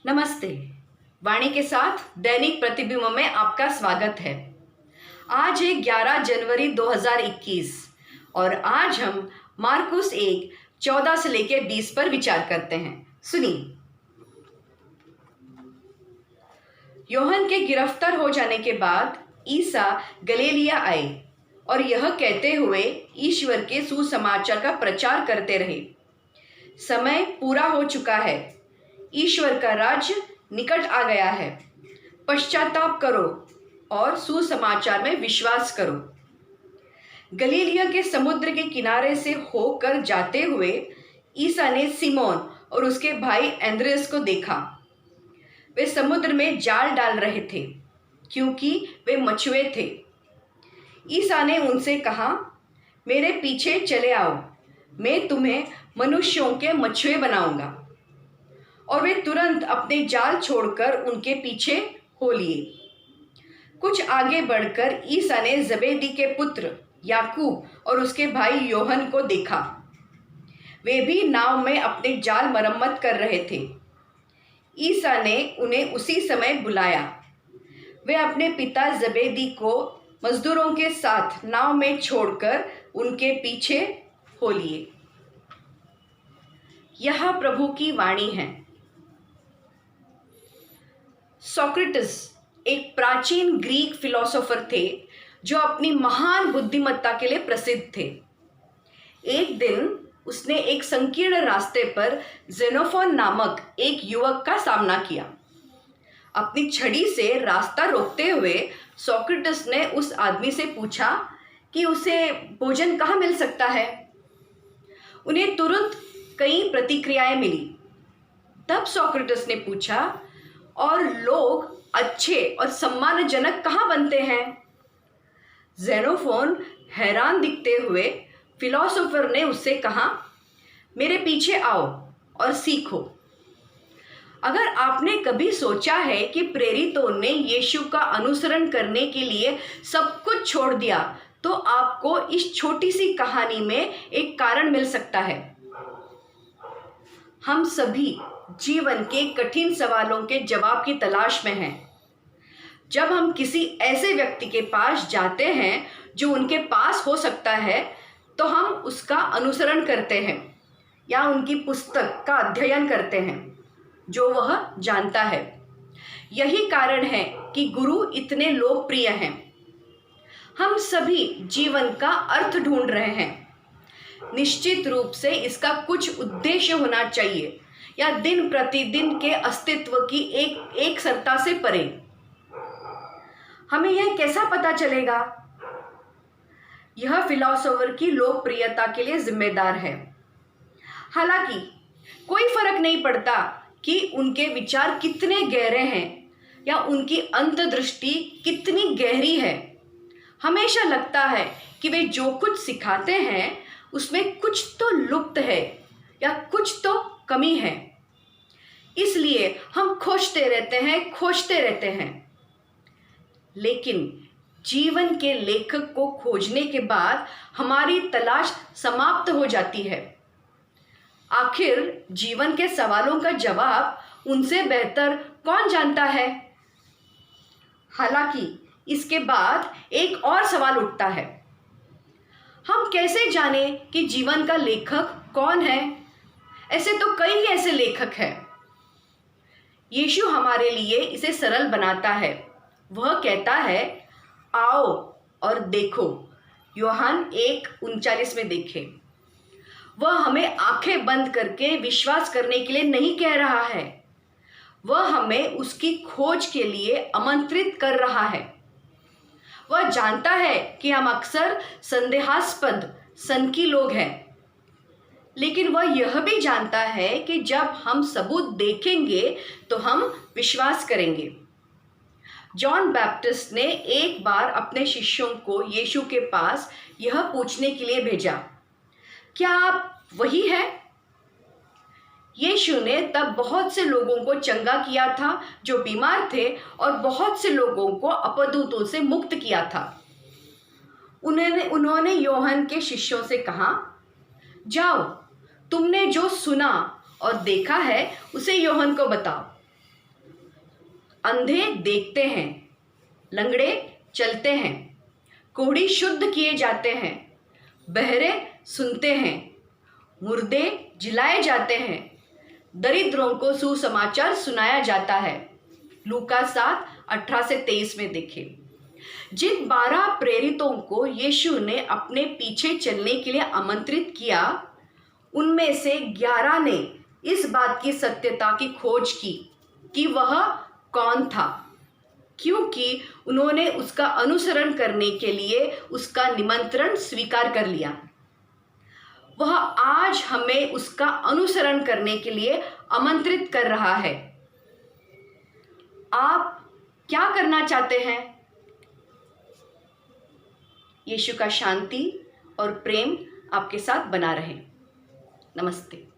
नमस्ते। वाणी के साथ दैनिक प्रतिबिंब में आपका स्वागत है। आज है 11 जनवरी 2021 और आज हम मार्कुस 1:14 से लेकर 20 पर विचार करते हैं। सुनिए। यूहन्ना के गिरफ्तार हो जाने के बाद ईसा गलीलिया आए और यह कहते हुए ईश्वर के सुसमाचार का प्रचार करते रहे, समय पूरा हो चुका है, ईश्वर का राज्य निकट आ गया है, पश्चाताप करो और सुसमाचार में विश्वास करो। गलीलिया के समुद्र के किनारे से होकर जाते हुए ईसा ने सिमोन और उसके भाई एंद्रियास को देखा। वे समुद्र में जाल डाल रहे थे क्योंकि वे मछुए थे। ईसा ने उनसे कहा, मेरे पीछे चले आओ, मैं तुम्हें मनुष्यों के मछुए बनाऊंगा। और वे तुरंत अपने जाल छोड़कर उनके पीछे हो लिए। कुछ आगे बढ़कर ईसा ने जबेदी के पुत्र याकूब और उसके भाई यूहन्ना को देखा। वे भी नाव में अपने जाल मरम्मत कर रहे थे। ईसा ने उन्हें उसी समय बुलाया। वे अपने पिता जबेदी को मजदूरों के साथ नाव में छोड़कर उनके पीछे हो लिए। यह प्रभु की वाणी है। सोक्रेटिस एक प्राचीन ग्रीक फिलोसोफर थे जो अपनी महान बुद्धिमत्ता के लिए प्रसिद्ध थे। एक दिन उसने एक संकीर्ण रास्ते पर जेनोफोन नामक एक युवक का सामना किया। अपनी छड़ी से रास्ता रोकते हुए सोक्रेटिस ने उस आदमी से पूछा कि उसे भोजन कहाँ मिल सकता है। उन्हें तुरंत कई प्रतिक्रियाएं मिली। तब सोक्रेटिस ने पूछा, और लोग अच्छे और सम्मानजनक कहाँ बनते हैं? जेनोफोन हैरान दिखते हुए फिलोसोफर ने उससे कहा, मेरे पीछे आओ और सीखो। अगर आपने कभी सोचा है कि प्रेरितों ने यीशु का अनुसरण करने के लिए सब कुछ छोड़ दिया, तो आपको इस छोटी सी कहानी में एक कारण मिल सकता है। हम सभी जीवन के कठिन सवालों के जवाब की तलाश में हैं। जब हम किसी ऐसे व्यक्ति के पास जाते हैं जो उनके पास हो सकता है, तो हम उसका अनुसरण करते हैं या उनकी पुस्तक का अध्ययन करते हैं जो वह जानता है। यही कारण है कि गुरु इतने लोकप्रिय हैं। हम सभी जीवन का अर्थ ढूंढ रहे हैं। निश्चित रूप से इसका कुछ उद्देश्य होना चाहिए या दिन प्रतिदिन के अस्तित्व की एक सरता से परे। हमें यह कैसा पता चलेगा? यह फिलोसोफर की लोकप्रियता के लिए जिम्मेदार है। हालांकि कोई फर्क नहीं पड़ता कि उनके विचार कितने गहरे हैं या उनकी अंतर्दृष्टि कितनी गहरी है। हमेशा लगता है कि वे जो कुछ सिखाते हैं उसमें कुछ तो लुप्त है या कुछ तो कमी है। इसलिए हम खोजते रहते हैं। लेकिन जीवन के लेखक को खोजने के बाद हमारी तलाश समाप्त हो जाती है। आखिर जीवन के सवालों का जवाब उनसे बेहतर कौन जानता है? हालांकि इसके बाद एक और सवाल उठता है, हम कैसे जाने कि जीवन का लेखक कौन है? ऐसे तो कई ऐसे लेखक हैं। यीशु हमारे लिए इसे सरल बनाता है। वह कहता है, आओ और देखो। यूहन्ना 1:39 में देखें। वह हमें आंखें बंद करके विश्वास करने के लिए नहीं कह रहा है। वह हमें उसकी खोज के लिए आमंत्रित कर रहा है। वह जानता है कि हम अक्सर संदेहास्पद सनकी लोग हैं, लेकिन वह यह भी जानता है कि जब हम सबूत देखेंगे तो हम विश्वास करेंगे। जॉन बैप्टिस्ट ने एक बार अपने शिष्यों को यीशु के पास यह पूछने के लिए भेजा, क्या आप वही हैं? यीशु ने तब बहुत से लोगों को चंगा किया था जो बीमार थे और बहुत से लोगों को अपदूतों से मुक्त किया था। उन्होंने यूहन्ना के शिष्यों से कहा, जाओ, तुमने जो सुना और देखा है उसे यूहन्ना को बताओ। अंधे देखते हैं, लंगड़े चलते हैं, कोढ़ी शुद्ध किए जाते हैं, बहरे सुनते हैं, मुर्दे जिलाए जाते हैं, दरिद्रों को सुसमाचार सुनाया जाता है। लूका 7:18-23 में देखें। जिन 12 प्रेरितों को यीशु ने अपने पीछे चलने के लिए आमंत्रित किया, उनमें से 11 ने इस बात की सत्यता की खोज की कि वह कौन था, क्योंकि उन्होंने उसका अनुसरण करने के लिए उसका निमंत्रण स्वीकार कर लिया। वह आज हमें उसका अनुसरण करने के लिए आमंत्रित कर रहा है। आप क्या करना चाहते हैं? यीशु का शांति और प्रेम आपके साथ बना रहे। नमस्ते।